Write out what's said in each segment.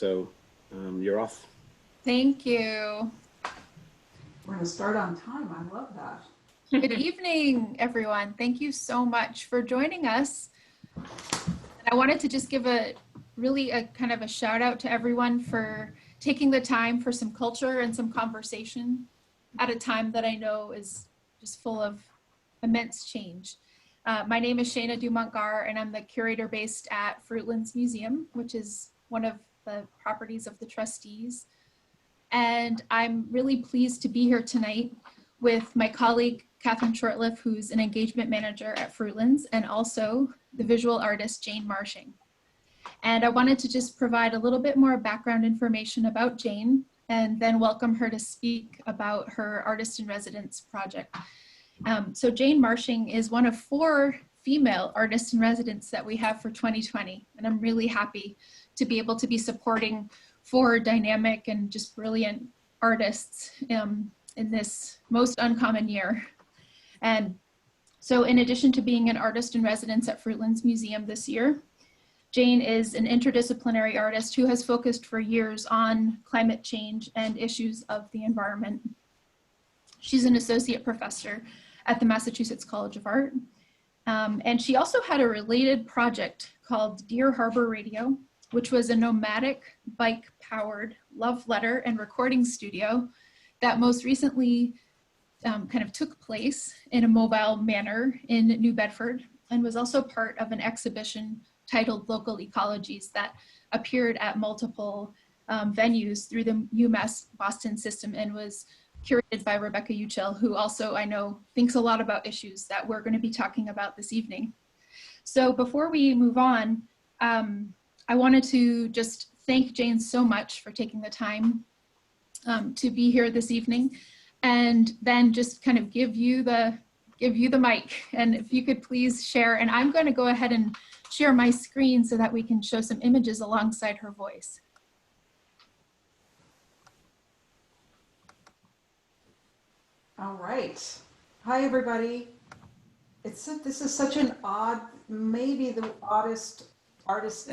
So you're off. Thank you. We're going to start on time. I love that. Good evening, everyone. Thank you so much for joining us. And I wanted to just give a kind of a shout out to everyone for taking the time for some culture and some conversation at a time that I know is just full of immense change. My name is Shana Dumont Garr, and I'm the curator based at Fruitlands Museum, which is one of the properties of the Trustees. And I'm really pleased to be here tonight with my colleague, Catherine Shortliff, who's an engagement manager at Fruitlands, and also the visual artist, Jane Marsching. And I wanted to just provide a little bit more background information about Jane, and then welcome her to speak about her Artist in Residence project. So Jane Marsching is one of 4 female artists in residence that we have for 2020. And I'm really happy to be able to be supporting 4 dynamic and just brilliant artists in this most uncommon year. And so in addition to being an artist in residence at Fruitlands Museum this year, Jane is an interdisciplinary artist who has focused for years on climate change and issues of the environment. She's an associate professor at the Massachusetts College of Art. And she also had a related project called Deer Harbor Radio, which was a nomadic bike-powered love letter and recording studio that most recently kind of took place in a mobile manner in New Bedford, and was also part of an exhibition titled Local Ecologies that appeared at multiple venues through the UMass Boston system and was curated by Rebecca Uchel, who also I know thinks a lot about issues that we're going to be talking about this evening. So before we move on, I wanted to just thank Jane so much for taking the time to be here this evening, and then just kind of give you the mic. And if you could please share, and I'm going to go ahead and share my screen so that we can show some images alongside her voice. All right. Hi, everybody. This is such an odd, maybe the oddest artist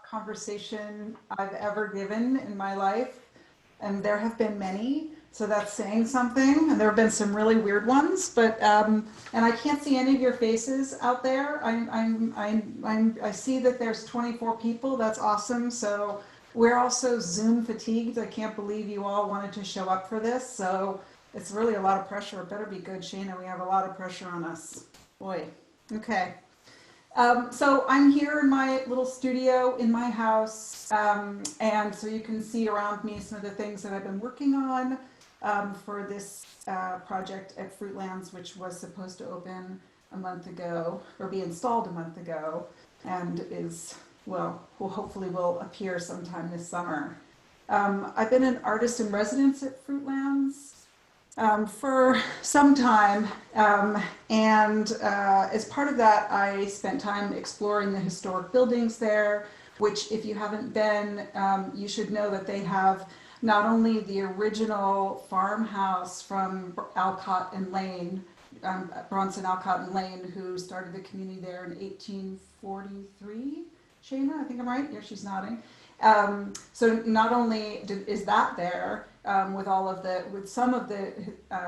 conversation I've ever given in my life. And there have been many, so that's saying something. And there have been some really weird ones, but, and I can't see any of your faces out there. I see that there's 24 people. That's awesome. So we're also Zoom fatigued. I can't believe you all wanted to show up for this. So it's really a lot of pressure. It better be good, Shana. We have a lot of pressure on us. Boy. Okay. So I'm here in my little studio in my house, and so you can see around me some of the things that I've been working on for this project at Fruitlands, which was supposed to open a month ago, or be installed a month ago, and is, well, hopefully will appear sometime this summer. I've been an artist in residence at Fruitlands for some time, and as part of that, I spent time exploring the historic buildings there, which if you haven't been, you should know that they have not only the original farmhouse from Alcott and Lane, Bronson Alcott and Lane, who started the community there in 1843. Shana, I think I'm right? Yeah, she's nodding. So not only is that there with some of the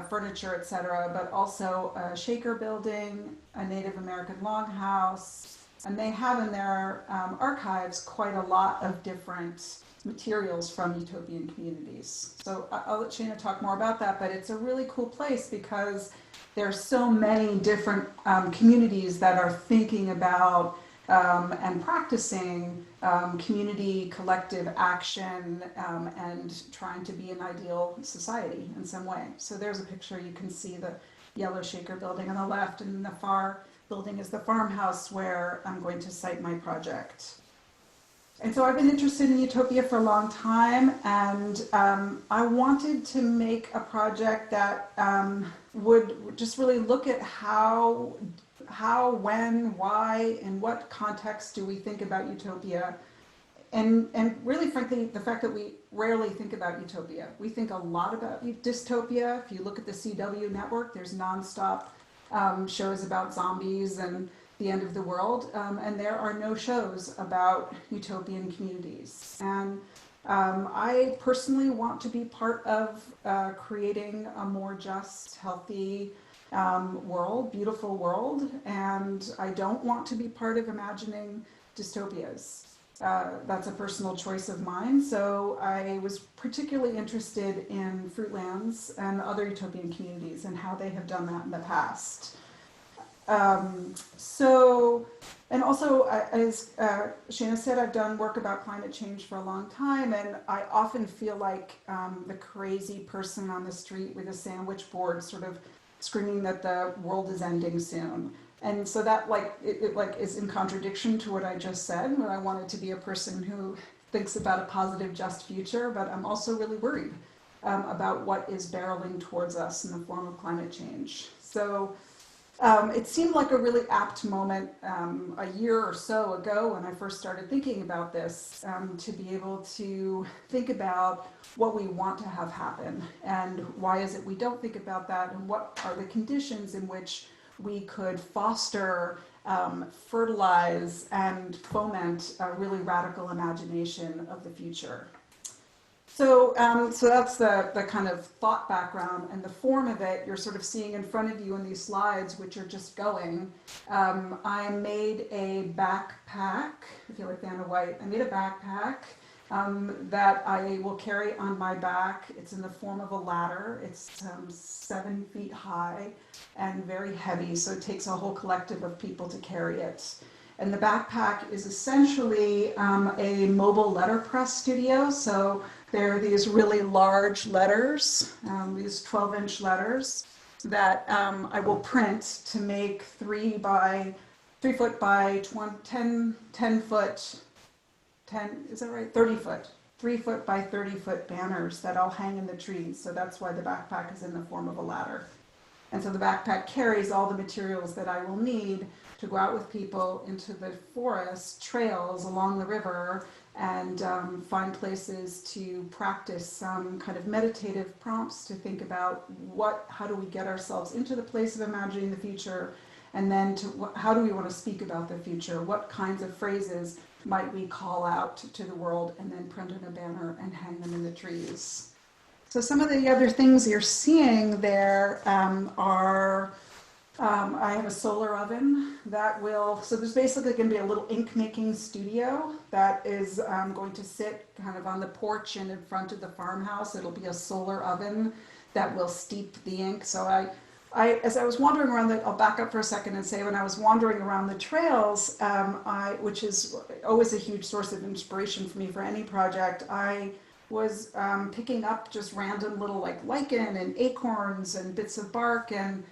furniture, etc., but also a Shaker building, a Native American longhouse, and they have in their archives quite a lot of different materials from Utopian communities. So I'll let Shana talk more about that, but it's a really cool place because there's so many different communities that are thinking about and practicing community collective action and trying to be an ideal society in some way. So there's a picture. You can see the yellow Shaker building on the left, and the far building is the farmhouse where I'm going to site my project. And so I've been interested in Utopia for a long time, and I wanted to make a project that would just really look at how, when, why, in what context do we think about Utopia? And really, frankly, the fact that we rarely think about Utopia. We think a lot about dystopia. If you look at the CW network, there's nonstop shows about zombies and the end of the world, and there are no shows about utopian communities. And I personally want to be part of creating a more just, healthy world, beautiful world, and I don't want to be part of imagining dystopias. That's a personal choice of mine. So I was particularly interested in Fruitlands and other utopian communities and how they have done that in the past. And also, as Shana said, I've done work about climate change for a long time, and I often feel like the crazy person on the street with a sandwich board sort of screaming that the world is ending soon. And so that it is in contradiction to what I just said, where I wanted to be a person who thinks about a positive, just future, but I'm also really worried about what is barreling towards us in the form of climate change. So it seemed like a really apt moment a year or so ago when I first started thinking about this, to be able to think about what we want to have happen and why is it we don't think about that, and what are the conditions in which we could foster, fertilize, and foment a really radical imagination of the future. So that's the kind of thought background, and the form of it you're sort of seeing in front of you in these slides, which are just going. I made a backpack. I feel like Vanna White. I made a backpack that I will carry on my back. It's in the form of a ladder. It's 7 feet high and very heavy, so it takes a whole collective of people to carry it. And the backpack is essentially a mobile letterpress studio. So there are these really large letters, these 12-inch letters that I will print to make 3 foot by 10 foot, 10, is that right? 30 foot, 3 foot by 30 foot banners that I'll hang in the trees. So that's why the backpack is in the form of a ladder. And so the backpack carries all the materials that I will need to go out with people into the forest, trails along the river, and find places to practice some kind of meditative prompts to think about how do we get ourselves into the place of imagining the future, and then how do we want to speak about the future? What kinds of phrases might we call out to the world and then print on a banner and hang them in the trees? So some of the other things you're seeing there are, I have a solar oven that so there's basically going to be a little ink making studio that is going to sit kind of on the porch and in front of the farmhouse. It'll be a solar oven that will steep the ink. So as I was wandering around I'll back up for a second and say, when I was wandering around the trails, which is always a huge source of inspiration for me for any project, I was picking up just random little lichen and acorns and bits of bark, and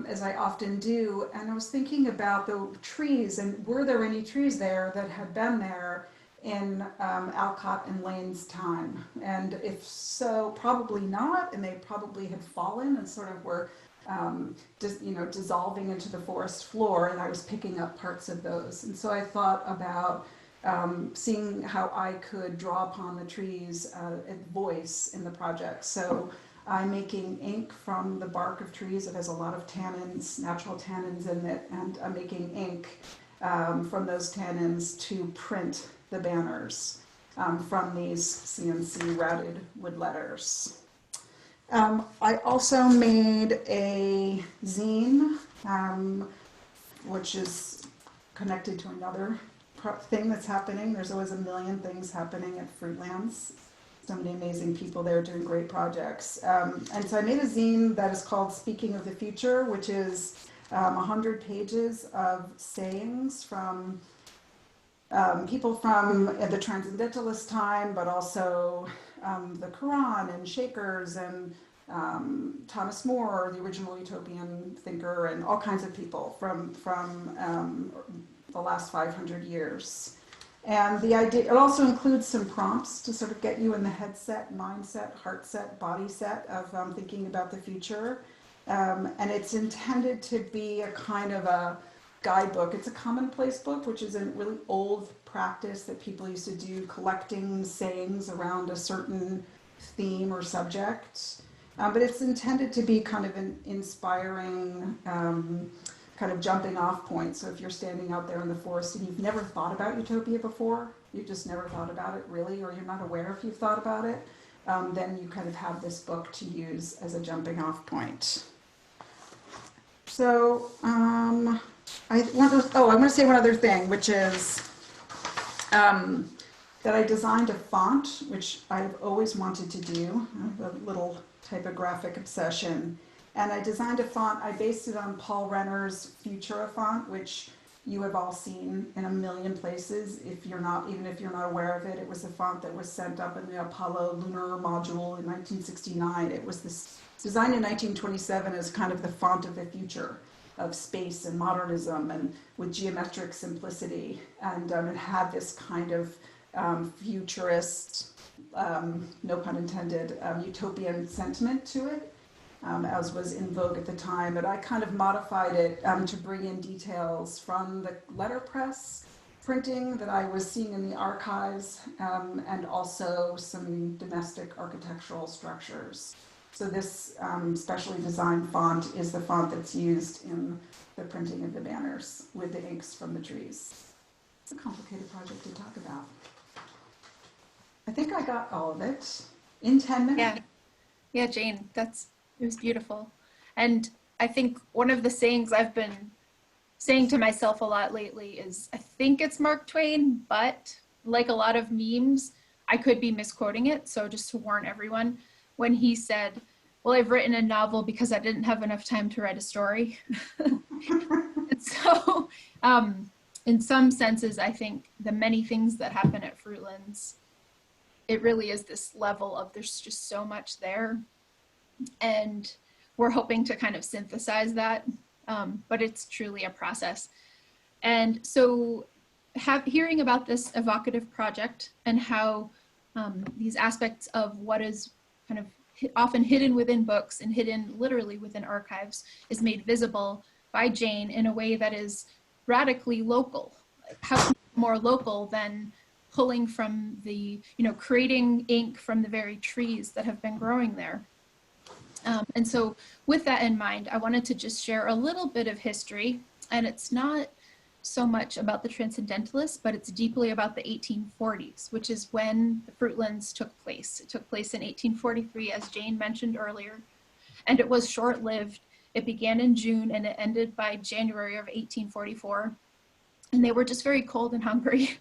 as I often do, and I was thinking about the trees, and were there any trees there that had been there in Alcott and Lane's time? And if so, probably not, and they probably had fallen and sort of were dissolving into the forest floor, and I was picking up parts of those. And so I thought about seeing how I could draw upon the trees' voice in the project. So I'm making ink from the bark of trees. It has a lot of tannins, natural tannins in it, and I'm making ink from those tannins to print the banners from these CNC routed wood letters. I also made a zine, which is connected to another thing that's happening. There's always a million things happening at Fruitlands. So many amazing people there doing great projects. And so I made a zine that is called Speaking of the Future, which is 100 pages of sayings from people from the Transcendentalist time, but also the Quran and Shakers and Thomas More, the original Utopian thinker, and all kinds of people from the last 500 years. And the idea, it also includes some prompts to sort of get you in the headset, mindset, heart set, body set of thinking about the future. And it's intended to be a kind of a guidebook. It's a commonplace book, which is a really old practice that people used to do, collecting sayings around a certain theme or subject. But it's intended to be kind of an inspiring kind of jumping off point. So if you're standing out there in the forest and you've never thought about utopia before, you just never thought about it really, or you're not aware if you've thought about it, then you kind of have this book to use as a jumping off point. So I want to say one other thing, which is that I designed a font, which I've always wanted to do. I have a little typographic obsession. And I designed a font, I based it on Paul Renner's Futura font, which you have all seen in a million places. Even if you're not aware of it, it was a font that was sent up in the Apollo lunar module in 1969. It was designed in 1927 as kind of the font of the future of space and modernism, and with geometric simplicity. And it had this kind of futurist, no pun intended, utopian sentiment to it. As was in vogue at the time, but I kind of modified it to bring in details from the letterpress printing that I was seeing in the archives, and also some domestic architectural structures. So this specially designed font is the font that's used in the printing of the banners with the inks from the trees. It's a complicated project to talk about. I think I got all of it in 10 minutes. Yeah, Jane, it was beautiful. And I think one of the sayings I've been saying to myself a lot lately is, I think it's Mark Twain, but like a lot of memes, I could be misquoting it. So just to warn everyone, when he said, well, I've written a novel because I didn't have enough time to write a story. And so in some senses, I think the many things that happen at Fruitlands, it really is this level of there's just so much there. And we're hoping to kind of synthesize that, but it's truly a process. And so hearing about this evocative project and how these aspects of what is kind of often hidden within books and hidden literally within archives is made visible by Jane in a way that is radically local. How can it be more local than pulling from the, creating ink from the very trees that have been growing there? And so with that in mind, I wanted to just share a little bit of history, and it's not so much about the Transcendentalists, but it's deeply about the 1840s, which is when the Fruitlands took place. It took place in 1843, as Jane mentioned earlier, and it was short-lived. It began in June and it ended by January of 1844, and they were just very cold and hungry.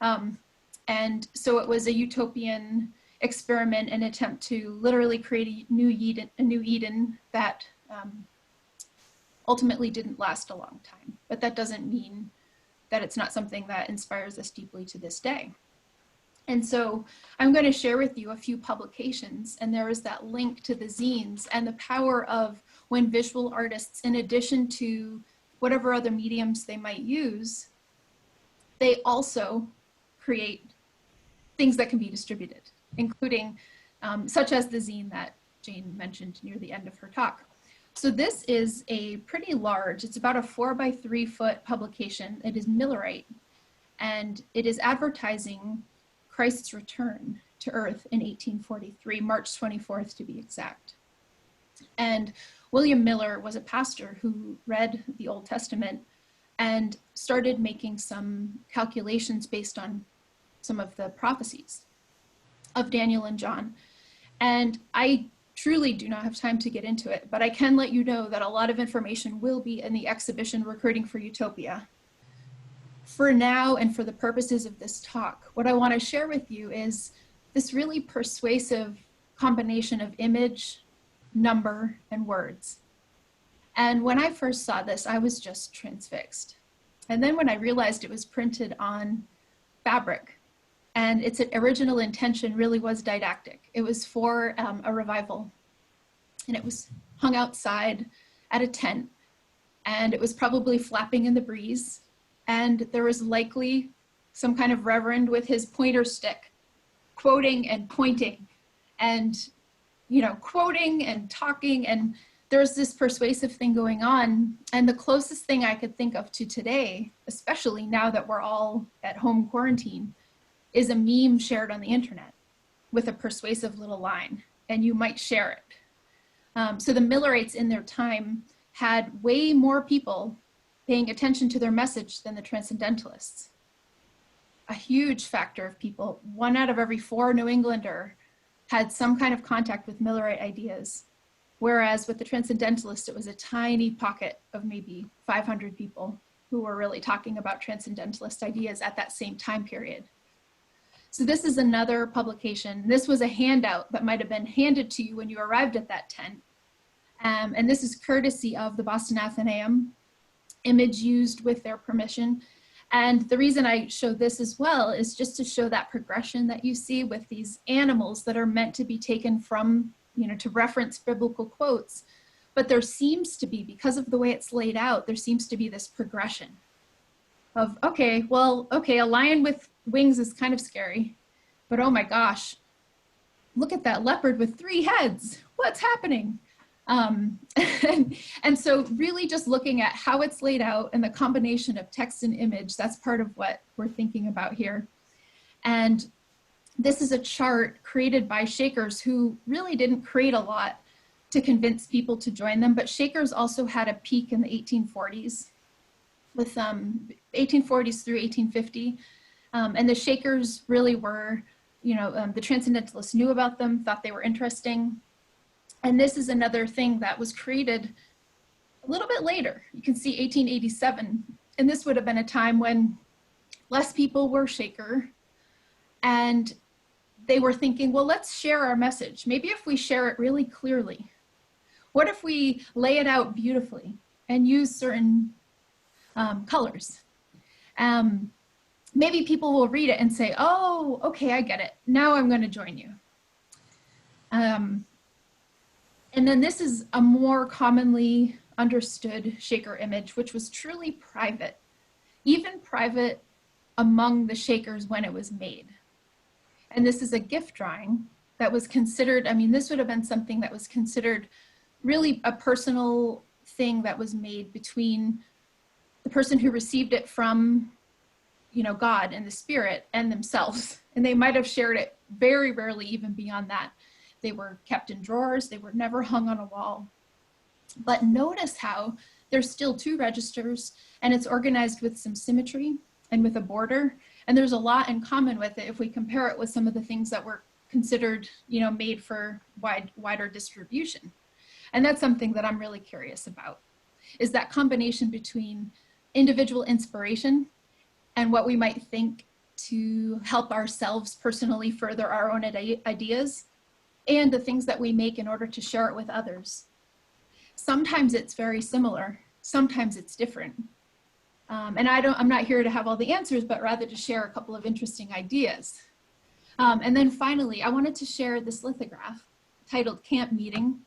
And so it was a utopian experiment, an attempt to literally create a new Eden that ultimately didn't last a long time. But that doesn't mean that it's not something that inspires us deeply to this day. And so I'm going to share with you a few publications, and there is that link to the zines and the power of when visual artists, in addition to whatever other mediums they might use, they also create things that can be distributed, including such as the zine that Jane mentioned near the end of her talk. So this is a pretty large, it's about a 4x3 foot publication. It is Millerite, and it is advertising Christ's return to Earth in 1843, March 24th to be exact. And William Miller was a pastor who read the Old Testament and started making some calculations based on some of the prophecies of Daniel and John. And I truly do not have time to get into it, but I can let you know that a lot of information will be in the exhibition Recruiting for Utopia. For now, and for the purposes of this talk, what I want to share with you is this really persuasive combination of image, number, and words. And when I first saw this, I was just transfixed. And then when I realized it was printed on fabric, and its original intention really was didactic. It was for a revival, and it was hung outside at a tent, and it was probably flapping in the breeze, and there was likely some kind of reverend with his pointer stick quoting and pointing and, quoting and talking, and there's this persuasive thing going on. And the closest thing I could think of to today, especially now that we're all at home quarantine, is a meme shared on the internet with a persuasive little line, and you might share it. So the Millerites in their time had way more people paying attention to their message than the Transcendentalists. a huge factor of people. 1 out of every 4 New Englander had some kind of contact with Millerite ideas. Whereas with the Transcendentalist, it was a tiny pocket of maybe 500 people who were really talking about Transcendentalist ideas at that same time period. So this is another publication. This was a handout that might have been handed to you when you arrived at that tent. And this is courtesy of the Boston Athenaeum, image used with their permission. And the reason I show this as well is just to show that progression that you see with these animals that are meant to be taken from, you know, to reference biblical quotes. But there seems to be, because of the way it's laid out, there seems to be this progression of, okay, well, okay, a lion with wings is kind of scary, but oh my gosh, look at that leopard with 3 heads. What's happening? And so really just looking at how it's laid out and the combination of text and image, that's part of what we're thinking about here. And this is a chart created by Shakers, who really didn't create a lot to convince people to join them, but Shakers also had a peak in the 1840s with 1840s through 1850. And the Shakers really were, you know, the Transcendentalists knew about them, thought they were interesting. And this is another thing that was created a little bit later. You can see 1887, and this would have been a time when less people were Shaker, and they were thinking, well, let's share our message. Maybe if we share it really clearly. What if we lay it out beautifully and use certain colors? Maybe people will read it and say, oh, okay, I get it. Now I'm going to join you. And then this is a more commonly understood Shaker image, which was truly private, even private among the Shakers when it was made. And this is a gift drawing that was considered, I mean, this would have been something that was considered really a personal thing that was made between the person who received it from, you know, God and the Spirit and themselves. And they might have shared it very rarely even beyond that. They were kept in drawers. They were never hung on a wall. But notice how there's still 2 registers, and it's organized with some symmetry and with a border. And there's a lot in common with it if we compare it with some of the things that were considered, you know, made for wider distribution. And that's something that I'm really curious about, is that combination between individual inspiration and what we might think to help ourselves personally further our own ideas, and the things that we make in order to share it with others. Sometimes it's very similar, sometimes it's different. And I'm not here to have all the answers, but rather to share a couple of interesting ideas. And then finally, I wanted to share this lithograph titled Camp Meeting.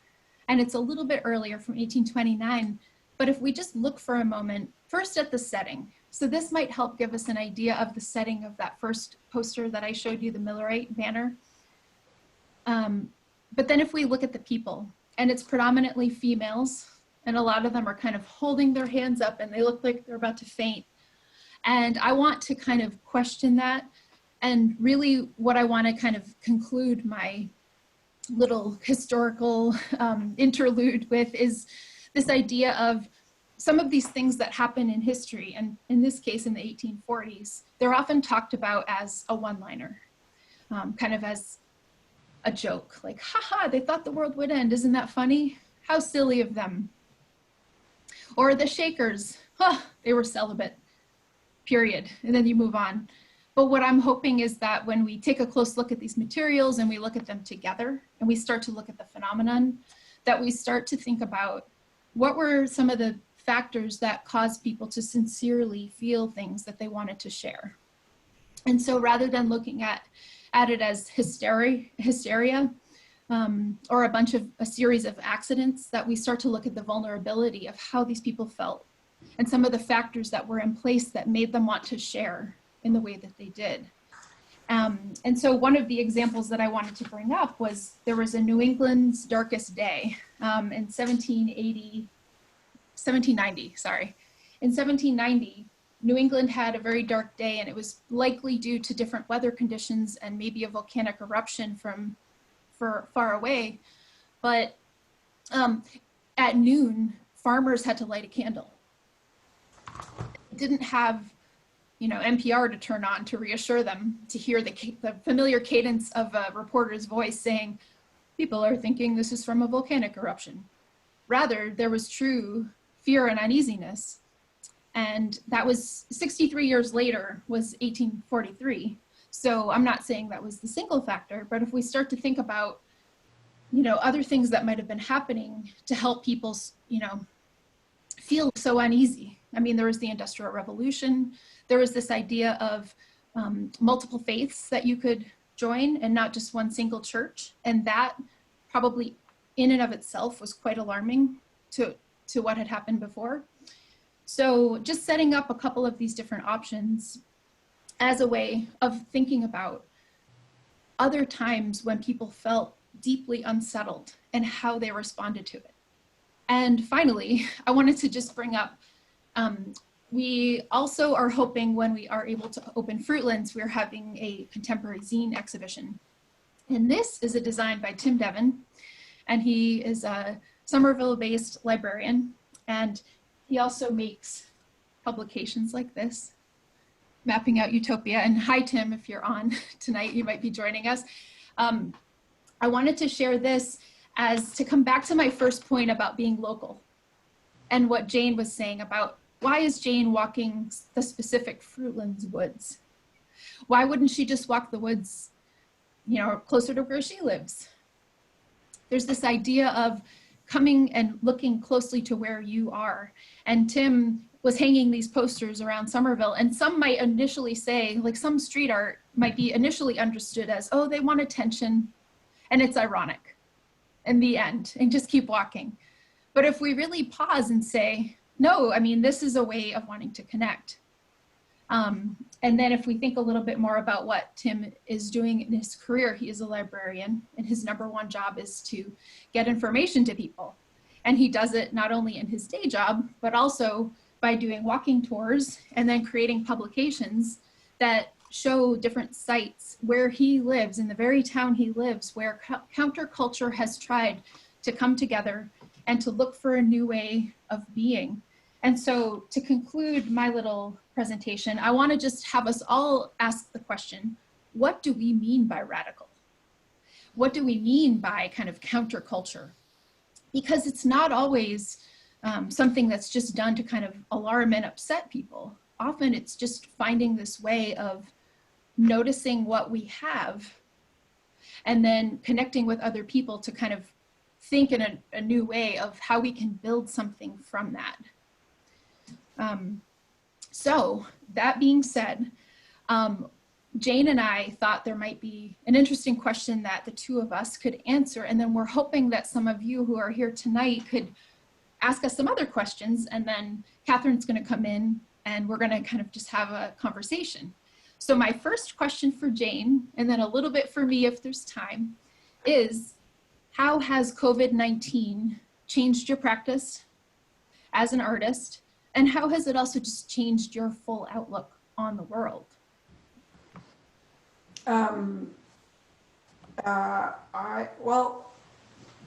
And it's a little bit earlier, from 1829. But if we just look for a moment, first at the setting. So this might help give us an idea of the setting of that first poster that I showed you, the Millerite banner. But then if we look at the people, and it's predominantly females, and a lot of them are kind of holding their hands up and they look like they're about to faint. And I want to kind of question that. And really what I want to kind of conclude my little historical interlude with is this idea of some of these things that happen in history, and in this case in the 1840s, they're often talked about as a one-liner, kind of as a joke, like, haha, they thought the world would end. Isn't that funny? How silly of them. Or the Shakers, huh, they were celibate, period. And then you move on. But what I'm hoping is that when we take a close look at these materials and we look at them together and we start to look at the phenomenon, that we start to think about what were some of the factors that caused people to sincerely feel things that they wanted to share. And so rather than looking at it as hysteria, or a series of accidents, that we start to look at the vulnerability of how these people felt and some of the factors that were in place that made them want to share in the way that they did. And so one of the examples that I wanted to bring up was, there was a New England's darkest day in 1790. In 1790, New England had a very dark day, and it was likely due to different weather conditions and maybe a volcanic eruption from far away. But at noon, farmers had to light a candle. They didn't have NPR to turn on to reassure them, to hear the familiar cadence of a reporter's voice saying, people are thinking this is from a volcanic eruption. Rather, there was true fear and uneasiness. And that was 63 years later, was 1843. So I'm not saying that was the single factor, but if we start to think about, other things that might have been happening to help people, feel so uneasy. I mean, there was the Industrial Revolution. There was this idea of multiple faiths that you could join and not just one single church. And that probably in and of itself was quite alarming to what had happened before. So just setting up a couple of these different options as a way of thinking about other times when people felt deeply unsettled and how they responded to it. And finally, I wanted to just bring up, we also are hoping when we are able to open Fruitlands, we're having a contemporary zine exhibition. And this is a design by Tim Devon, and he is a Somerville-based librarian, and he also makes publications like this, mapping out Utopia. And hi, Tim, if you're on tonight, you might be joining us. I wanted to share this as to come back to my first point about being local and what Jane was saying about why is Jane walking the specific Fruitlands woods? Why wouldn't she just walk the woods, closer to where she lives? There's this idea of coming and looking closely to where you are. And Tim was hanging these posters around Somerville, and some might initially say, like some street art might be initially understood as, oh, they want attention, and it's ironic in the end, and just keep walking. But if we really pause and say, no, I mean, this is a way of wanting to connect. And then if we think a little bit more about what Tim is doing in his career, he is a librarian, and his #1 job is to get information to people. And he does it not only in his day job, but also by doing walking tours and then creating publications that show different sites where he lives, in the very town he lives, where counterculture has tried to come together and to look for a new way of being. And so to conclude my little presentation, I want to just have us all ask the question, what do we mean by radical? What do we mean by kind of counterculture? Because it's not always something that's just done to kind of alarm and upset people. Often it's just finding this way of noticing what we have and then connecting with other people to kind of think in a new way of how we can build something from that. So that being said, Jane and I thought there might be an interesting question that the two of us could answer, and then we're hoping that some of you who are here tonight could ask us some other questions, and then Catherine's going to come in and we're going to kind of just have a conversation. So my first question for Jane, and then a little bit for me if there's time, is how has COVID-19 changed your practice as an artist? And how has it also just changed your full outlook on the world? Well,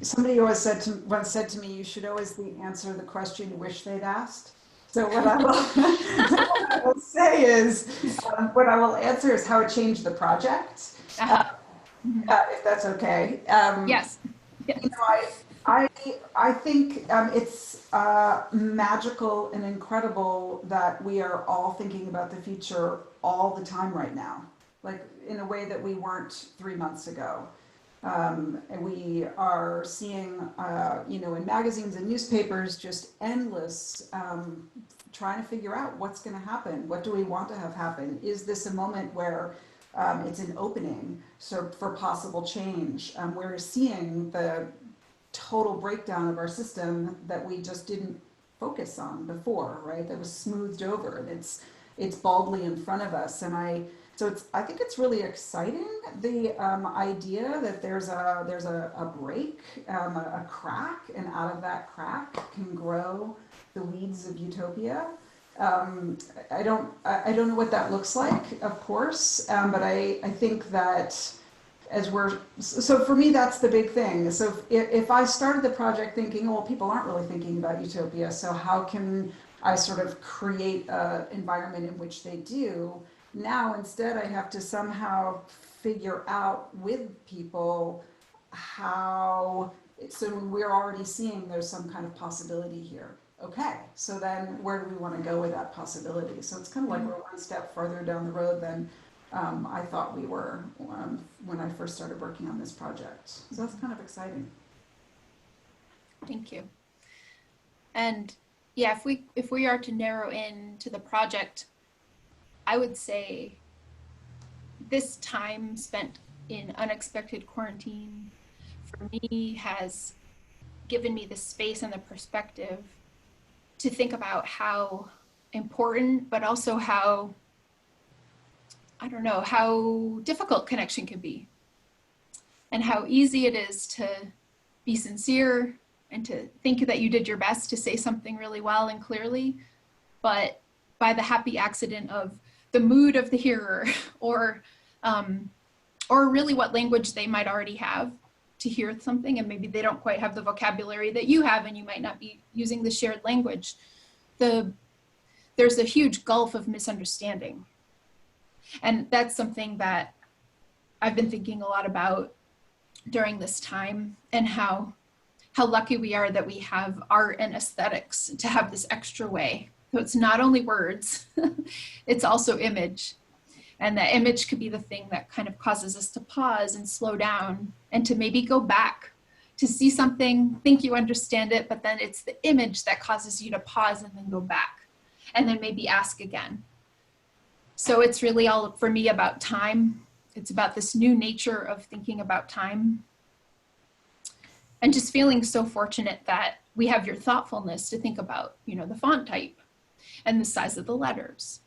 somebody once said to me, you should always answer the question you wish they'd asked. So what I will say is, what I will answer is how it changed the project, if that's okay. Yes. You know, I think it's magical and incredible that we are all thinking about the future all the time right now, like in a way that we weren't 3 months ago. And we are seeing, in magazines and newspapers, just endless trying to figure out what's going to happen. What do we want to have happen? Is this a moment where it's an opening for possible change? We're seeing the total breakdown of our system that we just didn't focus on before, right? That was smoothed over, and it's baldly in front of us. And I think it's really exciting, the idea that there's a break, a crack, and out of that crack can grow the weeds of utopia. I don't know what that looks like, of course, but I think that so for me, that's the big thing. So if I started the project thinking, oh, well, people aren't really thinking about utopia, so how can I sort of create an environment in which they do. Now, instead, I have to somehow figure out with people how, so we're already seeing there's some kind of possibility here. Okay, so then where do we want to go with that possibility? So it's kind of like we're one step further down the road than I thought we were when I first started working on this project. So that's kind of exciting. Thank you. And yeah, if we are to narrow in to the project, I would say this time spent in unexpected quarantine for me has given me the space and the perspective to think about how important, but also how, I don't know, how difficult connection can be, and how easy it is to be sincere and to think that you did your best to say something really well and clearly, but by the happy accident of the mood of the hearer or really what language they might already have to hear something, and maybe they don't quite have the vocabulary that you have and you might not be using the shared language. There's a huge gulf of misunderstanding. And that's something that I've been thinking a lot about during this time, and how lucky we are that we have art and aesthetics to have this extra way. So it's not only words, it's also image. And that image could be the thing that kind of causes us to pause and slow down and to maybe go back to see something, think you understand it, but then it's the image that causes you to pause and then go back and then maybe ask again. So it's really all for me about time. It's about this new nature of thinking about time. And just feeling so fortunate that we have your thoughtfulness to think about, you know, the font type and the size of the letters.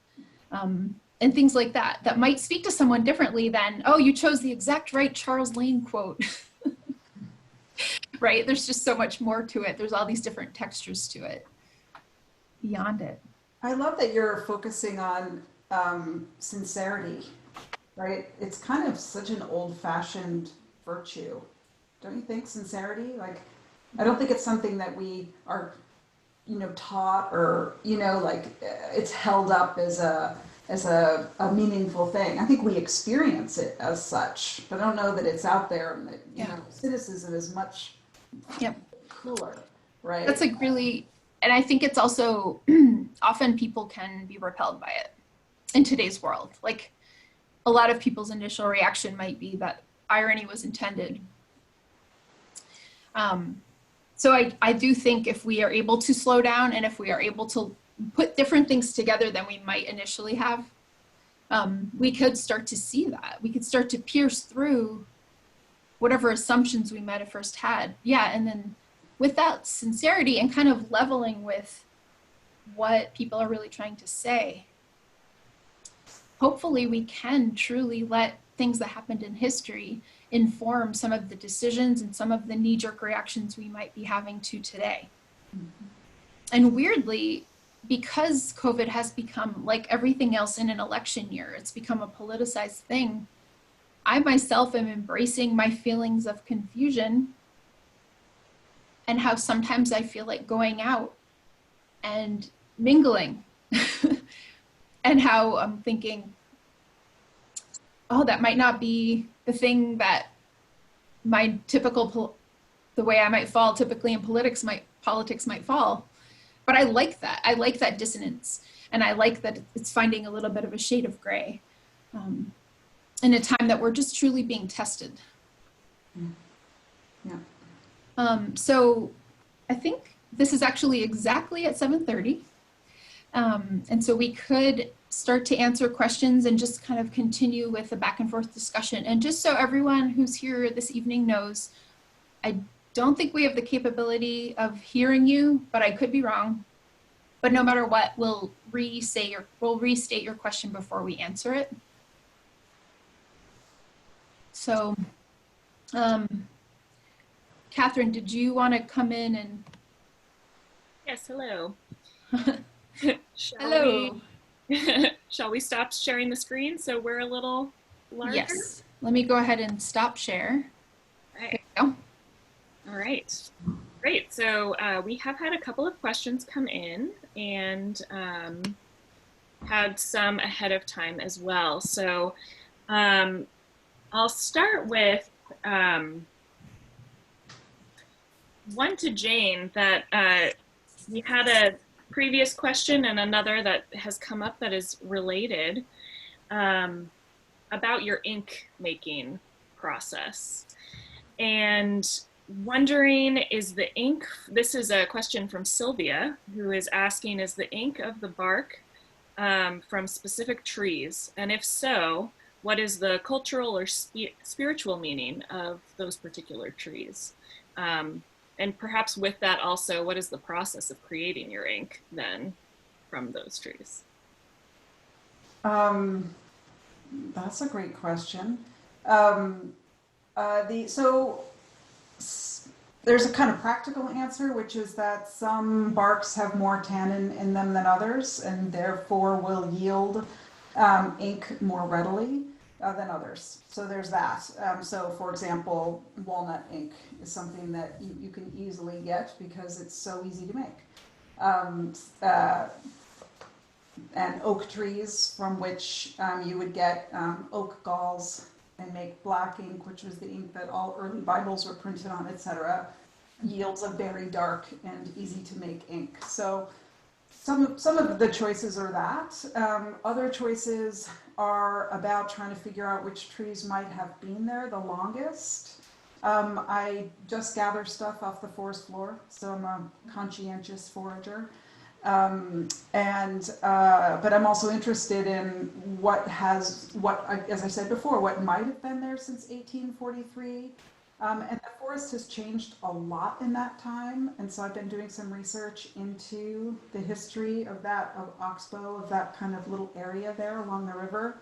And things like that, that might speak to someone differently than, oh, you chose the exact right Charles Lane quote. Right? There's just so much more to it. There's all these different textures to it beyond it. I love that you're focusing on sincerity, right? It's kind of such an old-fashioned virtue. Don't you think, sincerity? Like, I don't think it's something that we are, you know, taught or, you know, like it's held up as a meaningful thing. I think we experience it as such, but I don't know that it's out there, and that, you know, cynicism is much cooler, right? That's like really, and I think it's also often people can be repelled by it in today's world. Like a lot of people's initial reaction might be that irony was intended. So I do think if we are able to slow down and if we are able to put different things together than we might initially have, we could start to see that. We could start to pierce through whatever assumptions we might have first had. Yeah, and then with that sincerity and kind of leveling with what people are really trying to say, hopefully we can truly let things that happened in history inform some of the decisions and some of the knee-jerk reactions we might be having to today. Mm-hmm. And weirdly, because COVID has become, like everything else in an election year, it's become a politicized thing, I myself am embracing my feelings of confusion and how sometimes I feel like going out and mingling and how I'm thinking, oh, that might not be the thing that my typical, the way I might fall typically in politics might fall. But I like that. I like that dissonance. And I like that it's finding a little bit of a shade of gray in a time that we're just truly being tested. Yeah. So I think this is actually exactly at 7:30. And so we could start to answer questions and just kind of continue with the back and forth discussion. And just so everyone who's here this evening knows, I don't think we have the capability of hearing you, but I could be wrong. But no matter what, we'll restate your question before we answer it. So, Catherine, did you want to come in and? Yes, hello. Hello. Shall we stop sharing the screen so we're a little larger? Yes. Let me go ahead and stop share. All right. There we go. All right. Great. So we have had a couple of questions come in and had some ahead of time as well. So I'll start with one to Jane that we had a previous question and another that has come up that is related about your ink making process. And wondering, is the ink, this is a question from Sylvia, who is asking, is the ink of the bark from specific trees? And if so, what is the cultural or spiritual meaning of those particular trees? And perhaps with that also, what is the process of creating your ink then from those trees? That's a great question. There's a kind of practical answer, which is that some barks have more tannin in them than others, and therefore will yield ink more readily than others. So there's that. So for example, walnut ink is something that you can easily get because it's so easy to make. And oak trees from which you would get oak galls and make black ink, which was the ink that all early Bibles were printed on, etc., yields a very dark and easy to make ink. So some of the choices are that. Other choices are about trying to figure out which trees might have been there the longest. I just gather stuff off the forest floor, so I'm a conscientious forager. But I'm also interested in as I said before, what might have been there since 1843. And the forest has changed a lot in that time. And so I've been doing some research into the history of Oxbow, of that kind of little area there along the river.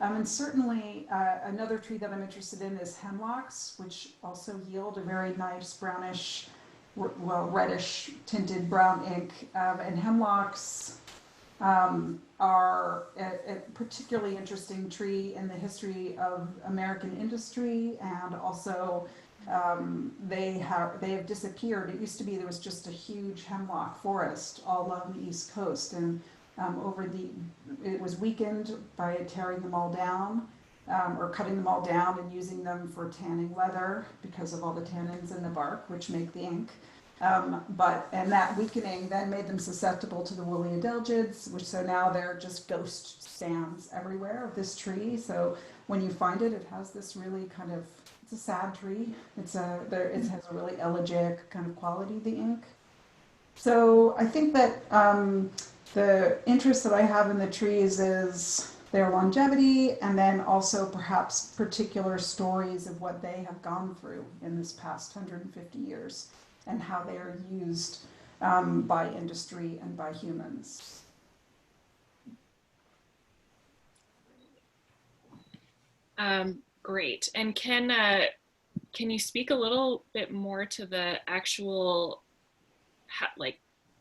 And certainly another tree that I'm interested in is hemlocks, which also yield a very nice brownish, reddish tinted brown ink, and hemlocks are a particularly interesting tree in the history of American industry, and also they have disappeared. It used to be there was just a huge hemlock forest all along the East Coast, and it was weakened by tearing them all down. Or cutting them all down and using them for tanning leather because of all the tannins in the bark, which make the ink. And that weakening then made them susceptible to the woolly adelgids, so now they're just ghost stands everywhere of this tree. So when you find it, it has this really kind of, it's a sad tree. It has a really elegiac kind of quality, the ink. So I think that the interest that I have in the trees is their longevity, and then also perhaps particular stories of what they have gone through in this past 150 years and how they are used by industry and by humans. Great. And can you speak a little bit more to the actual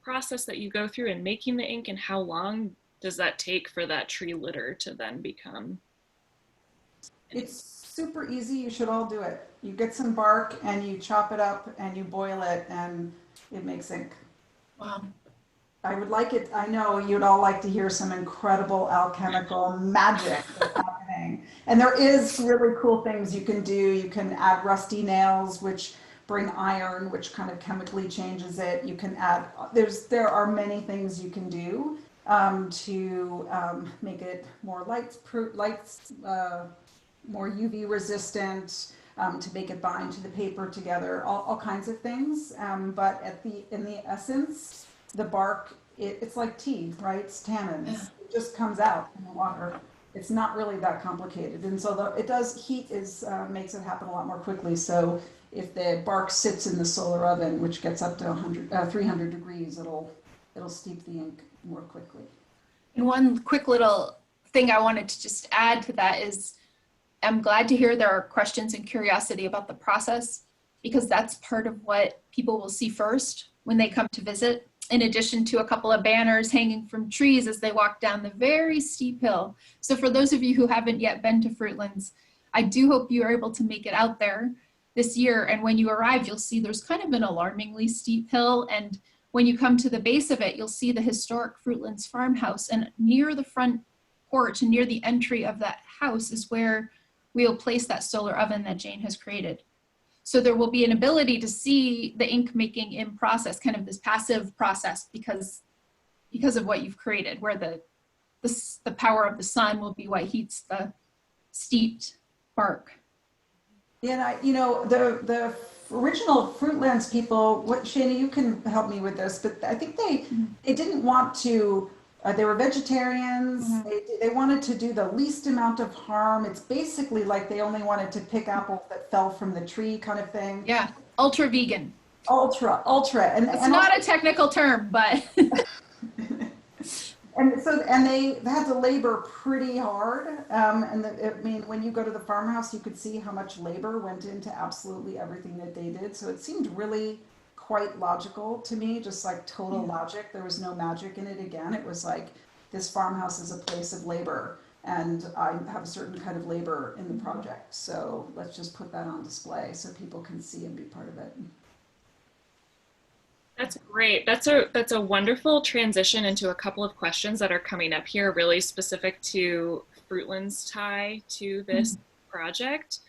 process that you go through in making the ink, and how long does that take for that tree litter to then become? It's super easy. You should all do it. You get some bark and you chop it up and you boil it and it makes ink. Wow. I would like it. I know you'd all like to hear some incredible alchemical magic that's happening. And there is really cool things you can do. You can add rusty nails, which bring iron, which kind of chemically changes it. You can add, there are many things you can do to make it more more UV resistant, to make it bind to the paper together, all kinds of things. But in the essence, the bark, it's like tea, right? It's tannins. Yeah. It just comes out in the water. It's not really that complicated. And so heat makes it happen a lot more quickly. So if the bark sits in the solar oven, which gets up to 300 degrees, it'll steep the ink more quickly. And one quick little thing I wanted to just add to that is, I'm glad to hear there are questions and curiosity about the process, because that's part of what people will see first when they come to visit, in addition to a couple of banners hanging from trees as they walk down the very steep hill. So for those of you who haven't yet been to Fruitlands, I do hope you are able to make it out there. this year. And when you arrive, you'll see there's kind of an alarmingly steep hill. And when you come to the base of it, you'll see the historic Fruitlands Farmhouse. And near the front porch and near the entry of that house is where we'll place that solar oven that Jane has created. So there will be an ability to see the ink making in process, kind of this passive process, because of what you've created, where the power of the sun will be what heats the steeped bark. Yeah, and the original Fruitlands people, Shana, you can help me with this, but I think they didn't want to, they were vegetarians, they wanted to do the least amount of harm. It's basically like they only wanted to pick apples that fell from the tree kind of thing. Yeah, ultra vegan. Ultra. It's not a technical term, but. And they had to labor pretty hard. When you go to the farmhouse, you could see how much labor went into absolutely everything that they did. So it seemed really quite logical to me, just like total logic. There was no magic in it again. It was like, this farmhouse is a place of labor, and I have a certain kind of labor in the project. So let's just put that on display so people can see and be part of it. That's great. That's a wonderful transition into a couple of questions that are coming up here, really specific to Fruitland's tie to this project.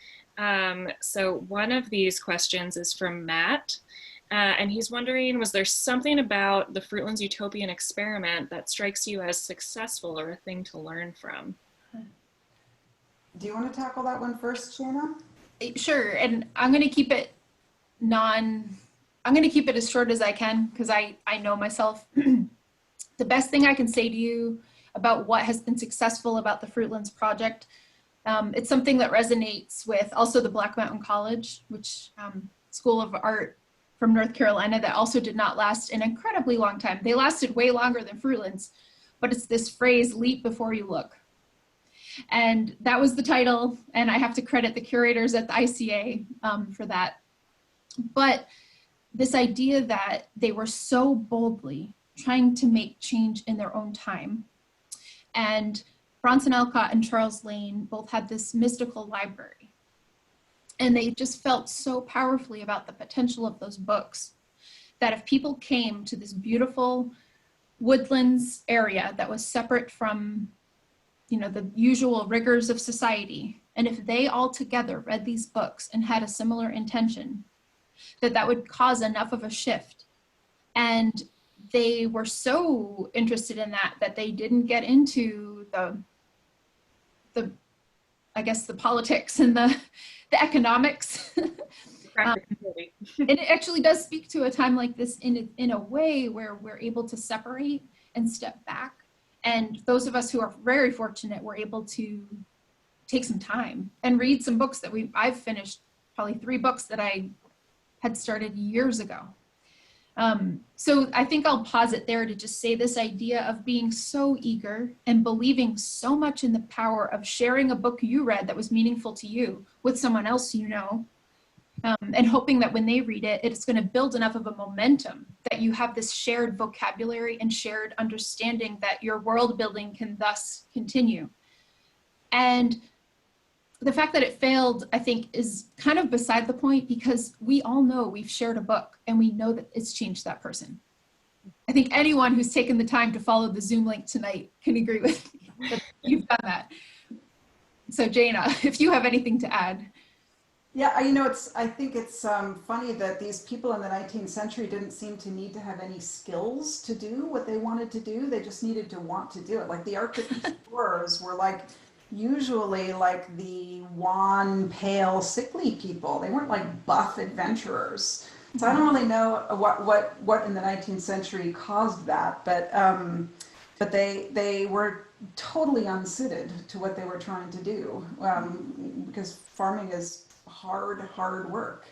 So one of these questions is from Matt, and he's wondering, was there something about the Fruitland's Utopian experiment that strikes you as successful or a thing to learn from? Do you want to tackle that one first, Shana? Sure, and I'm going to keep it as short as I can, because I know myself. The best thing I can say to you about what has been successful about the Fruitlands project, it's something that resonates with also the Black Mountain College, which School of Art from North Carolina, that also did not last an incredibly long time. They lasted way longer than Fruitlands, but it's this phrase, leap before you look. And that was the title, and I have to credit the curators at the ICA for that. But this idea that they were so boldly trying to make change in their own time. And Bronson Alcott and Charles Lane both had this mystical library. And they just felt so powerfully about the potential of those books that if people came to this beautiful woodlands area that was separate from, the usual rigors of society, and if they all together read these books and had a similar intention, that would cause enough of a shift. And they were so interested in that they didn't get into the politics and the economics. And it actually does speak to a time like this in a way where we're able to separate and step back. And those of us who are very fortunate were able to take some time and read some books that I've finished, probably 3 books that I had started years ago. So I think I'll pause it there to just say this idea of being so eager and believing so much in the power of sharing a book you read that was meaningful to you with someone else and hoping that when they read it, it's going to build enough of a momentum that you have this shared vocabulary and shared understanding that your world building can thus continue. And the fact that it failed, I think, is kind of beside the point, because we all know we've shared a book and we know that it's changed that person. I think anyone who's taken the time to follow the Zoom link tonight can agree with me that you've done that. So Jana, if you have anything to add. Yeah, I think it's funny that these people in the 19th century didn't seem to need to have any skills to do what they wanted to do. They just needed to want to do it. Like the Arctic explorers were usually like the wan, pale, sickly people. They weren't like buff adventurers. So I don't really know what in the 19th century caused that, but they were totally unsuited to what they were trying to do, because farming is hard work.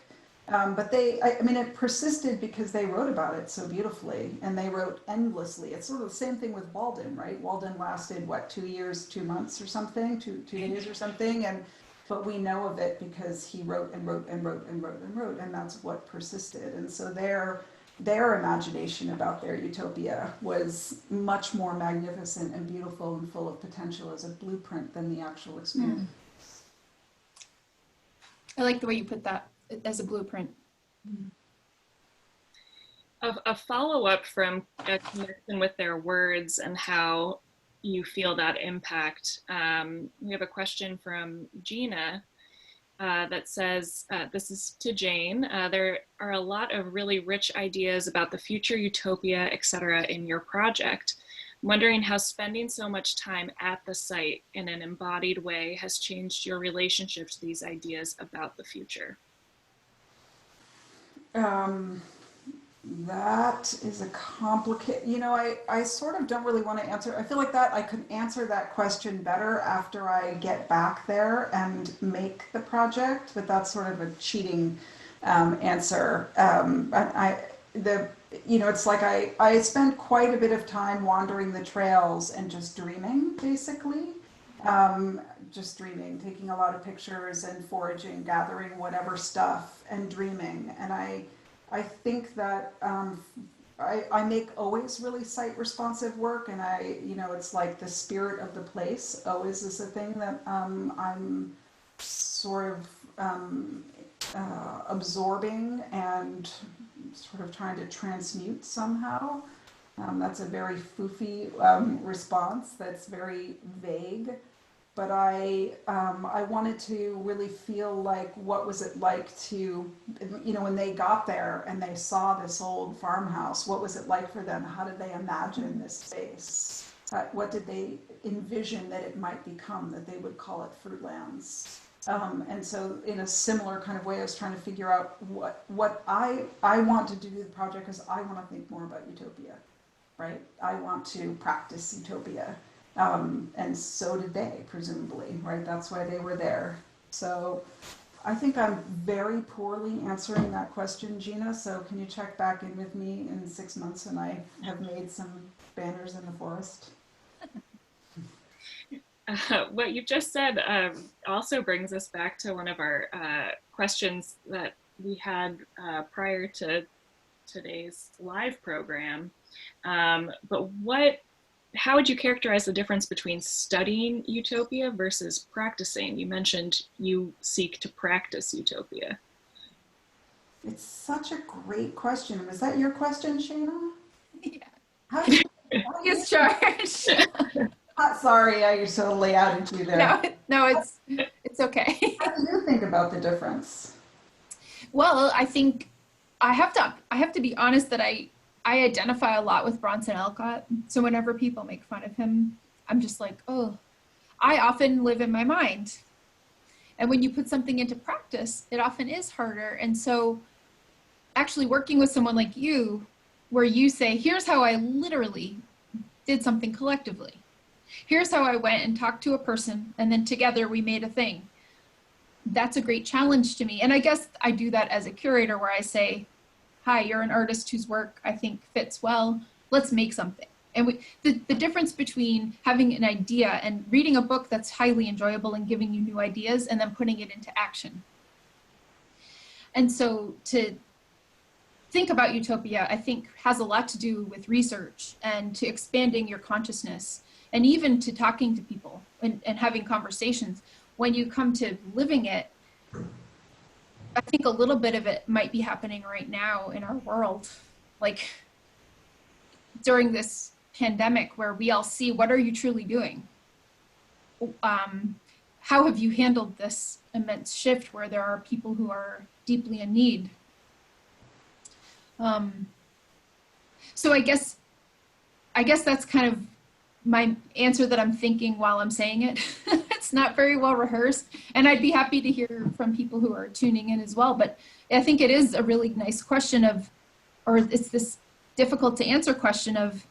But it persisted because they wrote about it so beautifully, and they wrote endlessly. It's sort of the same thing with Walden, right? Walden lasted, 2 years, 2 months or something, two days or something, but we know of it because he wrote and wrote and wrote and wrote and wrote, and that's what persisted. And so their imagination about their utopia was much more magnificent and beautiful and full of potential as a blueprint than the actual experience. I like the way you put that. as a blueprint. A follow-up from a connection with their words and how you feel that impact. We have a question from Gina that says, this is to Jane, there are a lot of really rich ideas about the future utopia, etc. in your project. I'm wondering how spending so much time at the site in an embodied way has changed your relationship to these ideas about the future. That is a complicated, I sort of don't really want to answer. I feel like that I could answer that question better after I get back there and make the project, but that's sort of a cheating answer. It's like I spend quite a bit of time wandering the trails and just dreaming, basically. Just dreaming, taking a lot of pictures and foraging, gathering whatever stuff and dreaming. And I think that I make always really site responsive work, and it's like the spirit of the place always is a thing that I'm sort of absorbing and sort of trying to transmute somehow. That's a very foofy response that's very vague. But I wanted to really feel like, what was it like to, when they got there and they saw this old farmhouse, what was it like for them? How did they imagine this space? What did they envision that it might become, that they would call it Fruitlands? And so in a similar kind of way, I was trying to figure out what I want to do with the project, because I want to think more about utopia, right? I want to practice utopia. And so did they, presumably, right? That's why they were there. So I think I'm very poorly answering that question, Gina. So can you check back in with me in 6 months when I have made some banners in the forest? What you've just said also brings us back to one of our questions that we had prior to today's live program. But how would you characterize the difference between studying utopia versus practicing? You mentioned you seek to practice utopia. It's such a great question. Was that your question, Shana? Yeah. How do you, Yes, charge. sorry, I totally outed you there. No, it's okay. How do you think about the difference? Well, I think I have to be honest that I identify a lot with Bronson Alcott. So whenever people make fun of him, I'm just like, oh, I often live in my mind. And when you put something into practice, it often is harder. And so actually working with someone like you, where you say, here's how I literally did something collectively. Here's how I went and talked to a person, and then together we made a thing. That's a great challenge to me. And I guess I do that as a curator, where I say, hi, you're an artist whose work I think fits well. Let's make something. And the difference between having an idea and reading a book that's highly enjoyable and giving you new ideas, and then putting it into action. And so to think about utopia, I think, has a lot to do with research and to expanding your consciousness, and even to talking to people and having conversations. When you come to living it, I think a little bit of it might be happening right now in our world, like during this pandemic, where we all see, what are you truly doing? How have you handled this immense shift where there are people who are deeply in need? So I guess that's kind of my answer that I'm thinking while I'm saying it. It's not very well rehearsed, and I'd be happy to hear from people who are tuning in as well. But I think it is a really nice question or it's this difficult to answer question of,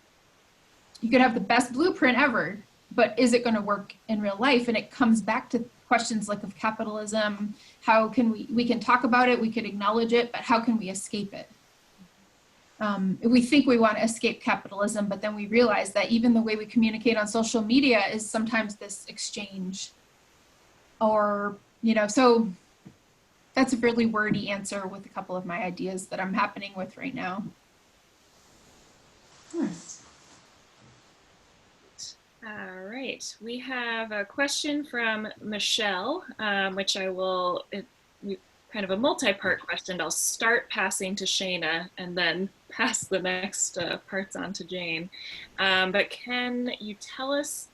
you could have the best blueprint ever, but is it going to work in real life? And it comes back to questions like of capitalism. How can we can talk about it, we could acknowledge it, but how can we escape it? We think we want to escape capitalism, but then we realize that even the way we communicate on social media is sometimes this exchange, or, so that's a fairly wordy answer with a couple of my ideas that I'm happening with right now. Nice. All right, we have a question from Michelle, which I will kind of a multi-part question. I'll start passing to Shana and then pass the next parts on to Jane. But can you tell us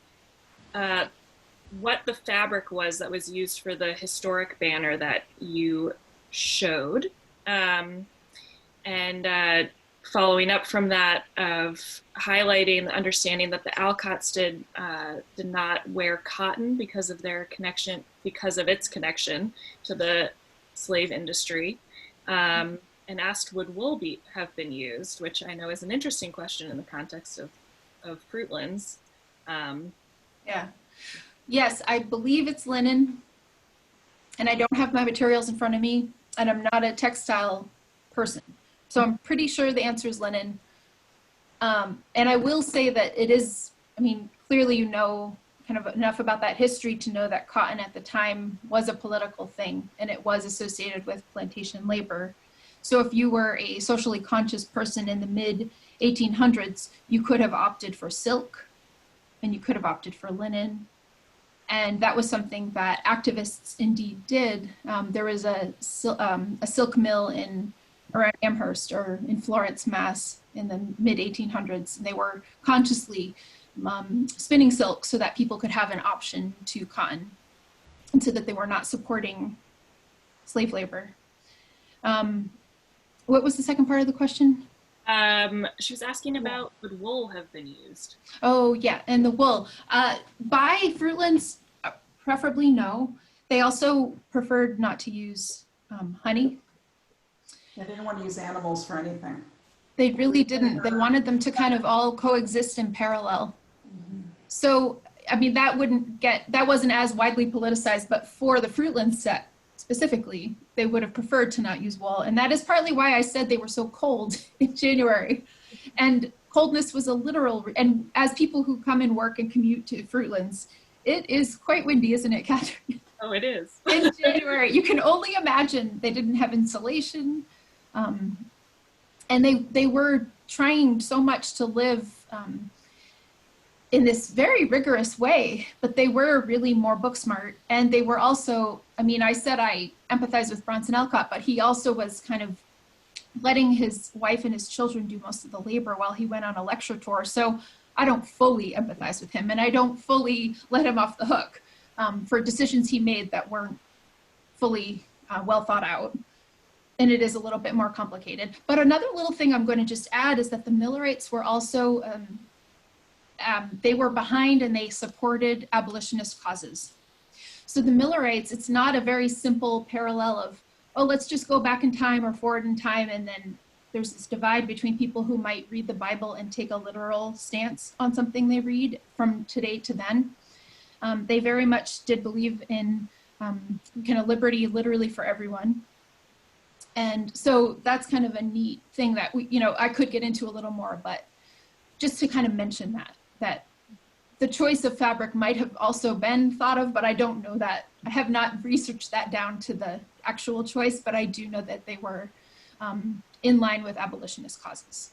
what the fabric was that was used for the historic banner that you showed? And following up from that, of highlighting the understanding that the Alcotts did not wear cotton because of their connection, because of its connection to the slave industry, and asked would wool have been used, which I know is an interesting question in the context of Fruitlands. Yeah. Yes, I believe it's linen, and I don't have my materials in front of me, and I'm not a textile person. So I'm pretty sure the answer is linen. And I will say that it is, I mean, clearly you know kind of enough about that history to know that cotton at the time was a political thing, and it was associated with plantation labor. So if you were a socially conscious person in the mid 1800s, you could have opted for silk, and you could have opted for linen. And that was something that activists indeed did. There was a silk mill around Amherst or in Florence, Mass in the mid 1800s. They were consciously spinning silk so that people could have an option to cotton, and so that they were not supporting slave labor. What was the second part of the question? She was asking about would wool have been used? Oh yeah, and the wool. By Fruitlands, preferably no. They also preferred not to use honey. They didn't want to use animals for anything. They really didn't. They wanted them to kind of all coexist in parallel. So, I mean, that wasn't as widely politicized, but for the Fruitlands set specifically, they would have preferred to not use wool. And that is partly why I said they were so cold in January. And coldness was a literal, and as people who come and work and commute to Fruitlands, it is quite windy, isn't it, Catherine? Oh, it is. In January, you can only imagine. They didn't have insulation. And they were trying so much to live in this very rigorous way, but they were really more book smart. And they were also, I mean, I said I empathize with Bronson Alcott, but he also was kind of letting his wife and his children do most of the labor while he went on a lecture tour. So I don't fully empathize with him, and I don't fully let him off the hook for decisions he made that weren't fully well thought out. And it is a little bit more complicated. But another little thing I'm going to just add is that the Millerites were also, they were behind and they supported abolitionist causes. So the Millerites, it's not a very simple parallel of, oh, let's just go back in time or forward in time, and then there's this divide between people who might read the Bible and take a literal stance on something they read from today to then. They very much did believe in kind of liberty literally for everyone. And so that's kind of a neat thing that we, you know, I could get into a little more, but just to kind of mention that the choice of fabric might have also been thought of, but I don't know that. I have not researched that down to the actual choice, but I do know that they were in line with abolitionist causes.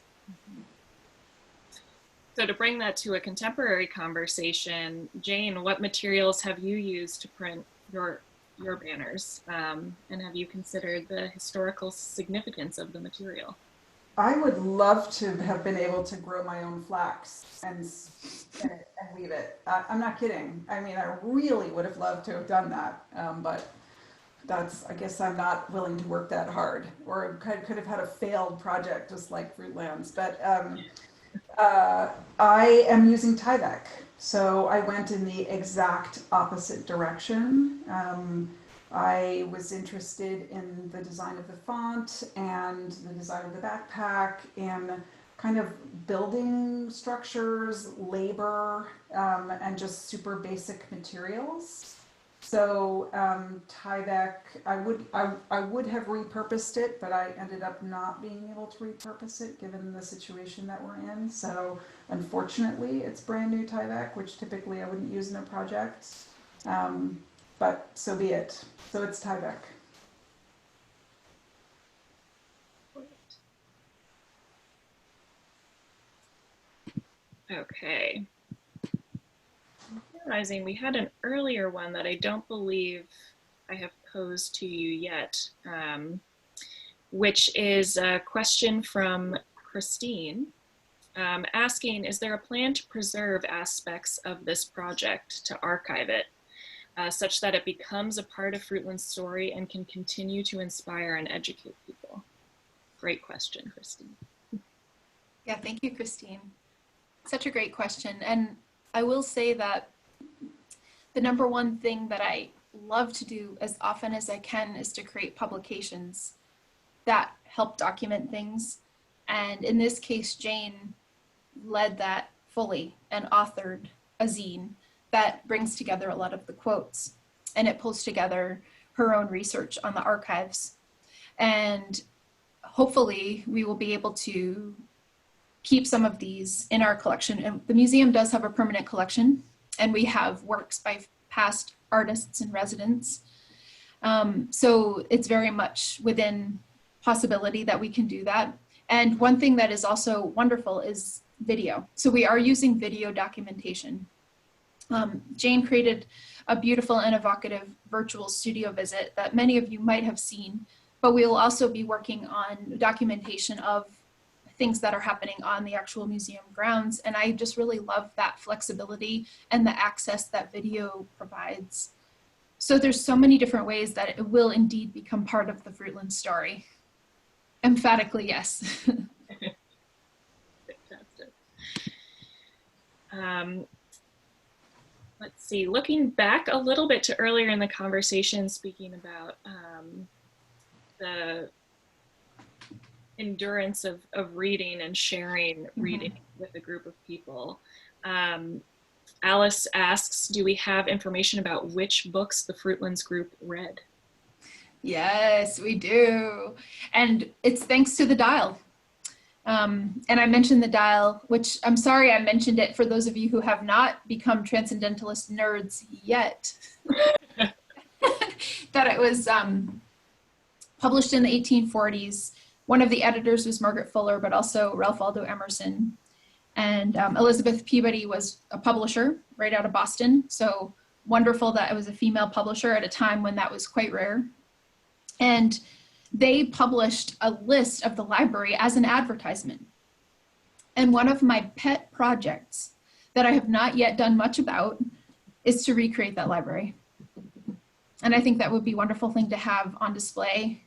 So to bring that to a contemporary conversation, Jane, what materials have you used to print your banners? And have you considered the historical significance of the material? I would love to have been able to grow my own flax and spin it and weave it. I'm not kidding. I mean, I really would have loved to have done that, but I guess I'm not willing to work that hard, or could have had a failed project just like Fruitlands. But I am using Tyvek. So I went in the exact opposite direction. I was interested in the design of the font and the design of the backpack and kind of building structures, labor, and just super basic materials. So Tyvek, I would have repurposed it, but I ended up not being able to repurpose it given the situation that we're in. So unfortunately, it's brand new Tyvek, which typically I wouldn't use in a project. But so be it. So it's Tyvek. Okay. I'm realizing we had an earlier one that I don't believe I have pose to you yet, which is a question from Christine, asking, is there a plan to preserve aspects of this project, to archive it, such that it becomes a part of Fruitland's story and can continue to inspire and educate people? Great question, Christine. Yeah, thank you, Christine. Such a great question. And I will say that the number one thing that I love to do as often as I can is to create publications that help document things. And in this case, Jane led that fully and authored a zine that brings together a lot of the quotes, and it pulls together her own research on the archives. And hopefully we will be able to keep some of these in our collection. And the museum does have a permanent collection, and we have works by past artists and residents. So it's very much within possibility that we can do that. And one thing that is also wonderful is video. So we are using video documentation. Jane created a beautiful and evocative virtual studio visit that many of you might have seen, but we will also be working on documentation of things that are happening on the actual museum grounds. And I just really love that flexibility and the access that video provides. So there's so many different ways that it will indeed become part of the Fruitland story. Emphatically, yes. Fantastic. Let's see, looking back a little bit to earlier in the conversation, speaking about the endurance of reading and sharing reading with a group of people. Alice asks, do we have information about which books the Fruitlands group read? Yes, we do. And it's thanks to the dial. And I mentioned the dial, which I'm sorry I mentioned it for those of you who have not become transcendentalist nerds yet, that it was published in the 1840s. One of the editors was Margaret Fuller, but also Ralph Waldo Emerson. And Elizabeth Peabody was a publisher right out of Boston. So wonderful that it was a female publisher at a time when that was quite rare. And they published a list of the library as an advertisement. And one of my pet projects that I have not yet done much about is to recreate that library. And I think that would be a wonderful thing to have on display,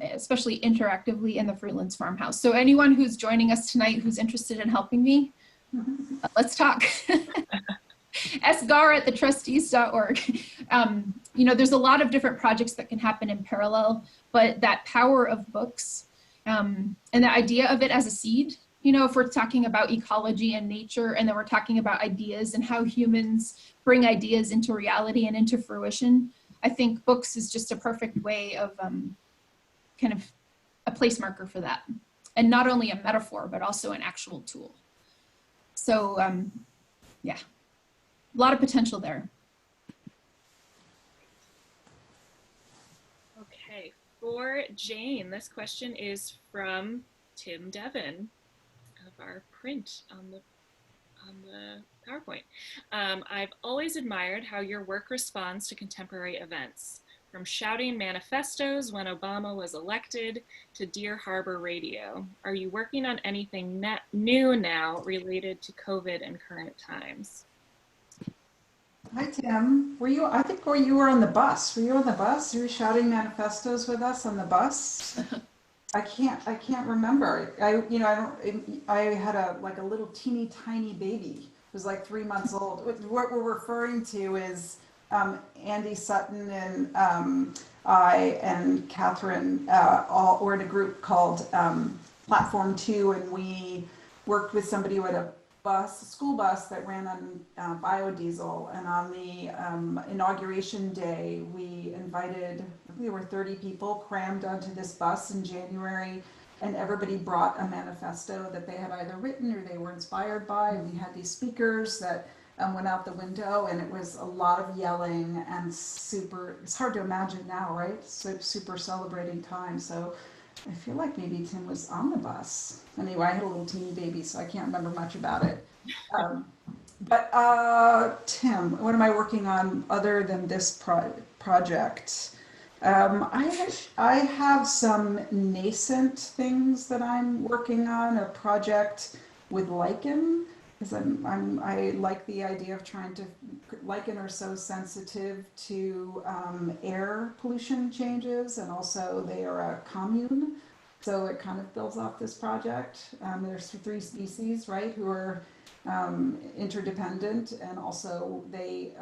especially interactively in the Fruitlands Farmhouse. So anyone who's joining us tonight who's interested in helping me, let's talk. sgar@thetrustees.org. You know, there's a lot of different projects that can happen in parallel, but that power of books and the idea of it as a seed, you know, if we're talking about ecology and nature, and then we're talking about ideas and how humans bring ideas into reality and into fruition, I think books is just a perfect way of kind of a place marker for that. And not only a metaphor, but also an actual tool. So yeah, a lot of potential there. Okay, for Jane, this question is from Tim Devon of our print on the PowerPoint. I've always admired how your work responds to contemporary events, from shouting manifestos when Obama was elected to Deer Harbor Radio. Are you working on anything new now related to COVID and current times? Hi, Tim. Were you, I think you were on the bus. Were you on the bus? You were shouting manifestos with us on the bus? I can't remember. I had a little teeny tiny baby. It was like 3 months old. What we're referring to is Andy Sutton and I and Catherine all were in a group called Platform 2, and we worked with somebody who had a school bus that ran on biodiesel. And on the inauguration day, we invited, I think there were 30 people crammed onto this bus in January, and everybody brought a manifesto that they had either written or they were inspired by. And we had these speakers that went out the window, and it was a lot of yelling and super, it's hard to imagine now, right? So super celebrating time. So I feel like maybe Tim was on the bus. Anyway, I had a little teeny baby, so I can't remember much about it. But Tim, what am I working on other than this project? I have some nascent things that I'm working on, a project with lichen, because I like the idea of trying to, lichen are so sensitive to air pollution changes, and also they are a commune. So it kind of builds off this project. There's 3 species, right, who are interdependent, and also they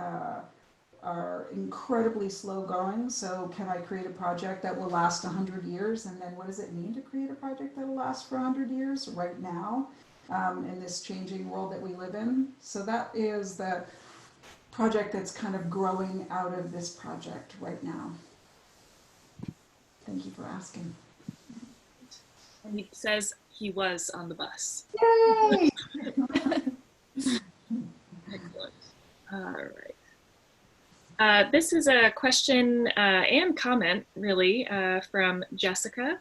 are incredibly slow going. So can I create a project that will last 100 years? And then what does it mean to create a project that will last for 100 years right now in this changing world that we live in? So that is the project that's kind of growing out of this project right now. Thank you for asking. And he says he was on the bus. Yay! Excellent. All right. This is a question and comment, really, from Jessica,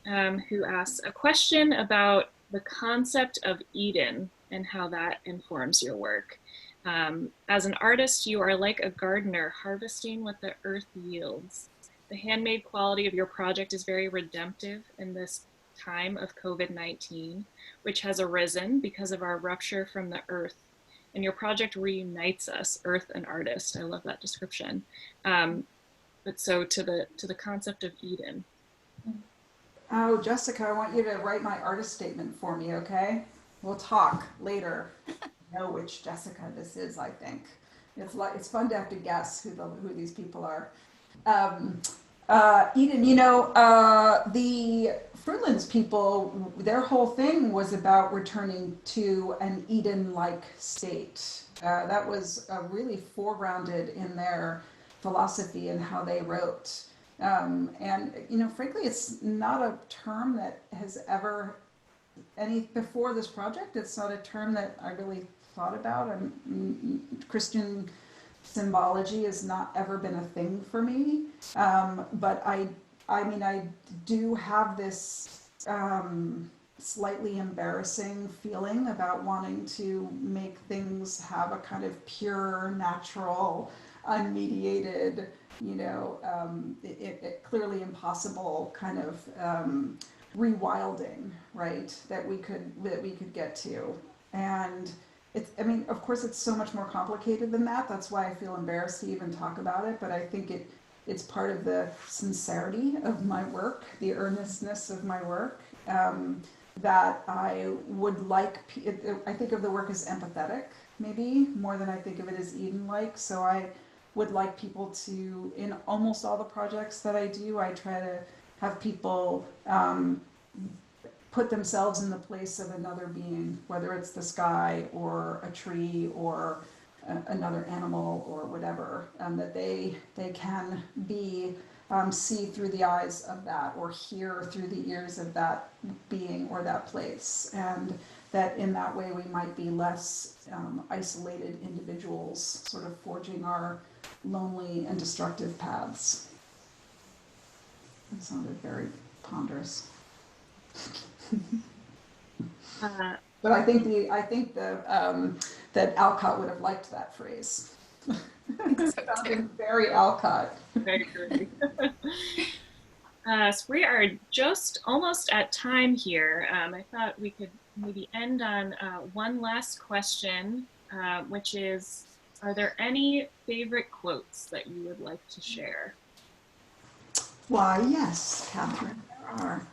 who asks a question about the concept of Eden and how that informs your work. As an artist, you are like a gardener harvesting what the earth yields. The handmade quality of your project is very redemptive in this time of COVID-19, which has arisen because of our rupture from the earth. And your project reunites us, earth and artist. I love that description. But so to the concept of Eden. Oh, Jessica, I want you to write my artist statement for me, okay? We'll talk later. I know which Jessica this is, I think. It's fun to have to guess who these people are. Eden, the Fruitlands people, their whole thing was about returning to an Eden-like state. That was really foregrounded in their philosophy and how they wrote. And frankly, it's not a term that has ever, before this project, it's not a term that I really thought about. Christian symbology has not ever been a thing for me, but I do have this slightly embarrassing feeling about wanting to make things have a kind of pure, natural, unmediated, clearly impossible kind of rewilding, right? That we could get to. And of course, it's so much more complicated than that. That's why I feel embarrassed to even talk about it. But I think it's part of the sincerity of my work, the earnestness of my work, that I would like. I think of the work as empathetic, maybe more than I think of it as Eden-like. So I would like people to, in almost all the projects that I do, I try to have people put themselves in the place of another being, whether it's the sky or a tree or another animal or whatever, that they can see through the eyes of that, or hear through the ears of that being or that place, and that in that way we might be less isolated individuals, sort of forging our lonely and destructive paths. That sounded very ponderous. But I think that Alcott would have liked that phrase. It sounded very Alcott. I agree. So we are just almost at time here. I thought we could maybe end on one last question, which is, are there any favorite quotes that you would like to share? Why, yes, Catherine, there are.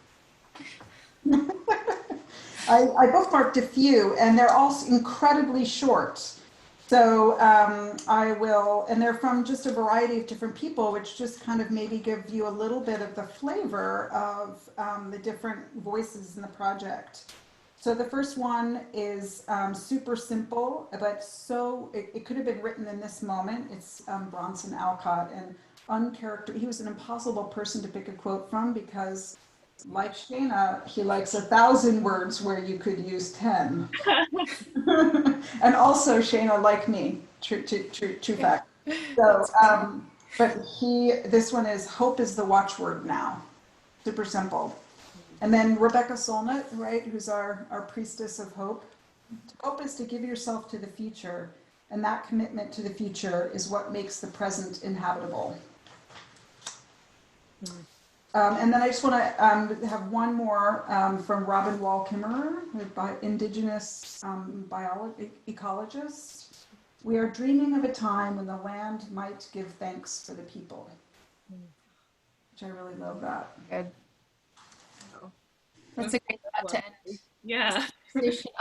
I bookmarked a few, and they're all incredibly short. So I will, and they're from just a variety of different people, which just kind of maybe give you a little bit of the flavor of the different voices in the project. So the first one is super simple, but so it could have been written in this moment. It's Bronson Alcott, and he was an impossible person to pick a quote from, because like Shana, he likes 1,000 words where you could use 10. And also Shana, like me, true fact. So, but this one is, hope is the watchword now. Super simple. And then Rebecca Solnit, right, who's our priestess of hope. Hope is to give yourself to the future, and that commitment to the future is what makes the present inhabitable. And then I just want to have one more from Robin Wall Kimmerer, Indigenous ecologist. We are dreaming of a time when the land might give thanks for the people. Which I really love that. Good. That's a great thought to end. Yeah. Conversation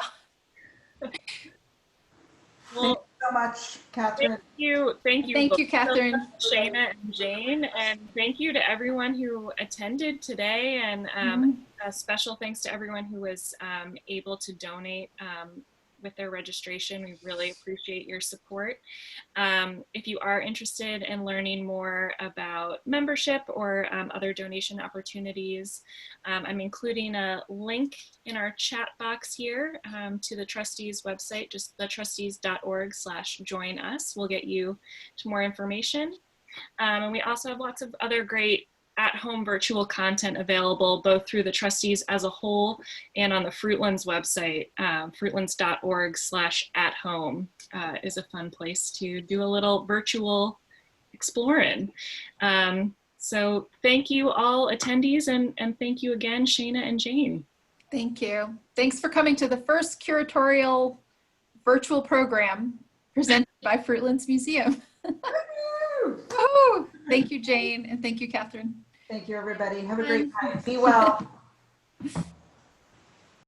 Well, Thank you so much, Catherine. thank you. Thank you, both, Catherine. Shana and Jane, and thank you to everyone who attended today, and a special thanks to everyone who was able to donate with their registration. We really appreciate your support. If you are interested in learning more about membership or other donation opportunities, I'm including a link in our chat box here to the Trustees website, just thetrustees.org/join us will get you to more information. And we also have lots of other great at-home virtual content available both through the Trustees as a whole and on the Fruitlands website. Fruitlands.org/at-home is a fun place to do a little virtual exploring. So thank you all attendees, and thank you again, Shana and Jane. Thank you. Thanks for coming to the first curatorial virtual program presented by Fruitlands Museum. Woohoo! Thank you, Jane, and thank you, Catherine. Thank you, everybody. Have a great night. Be well.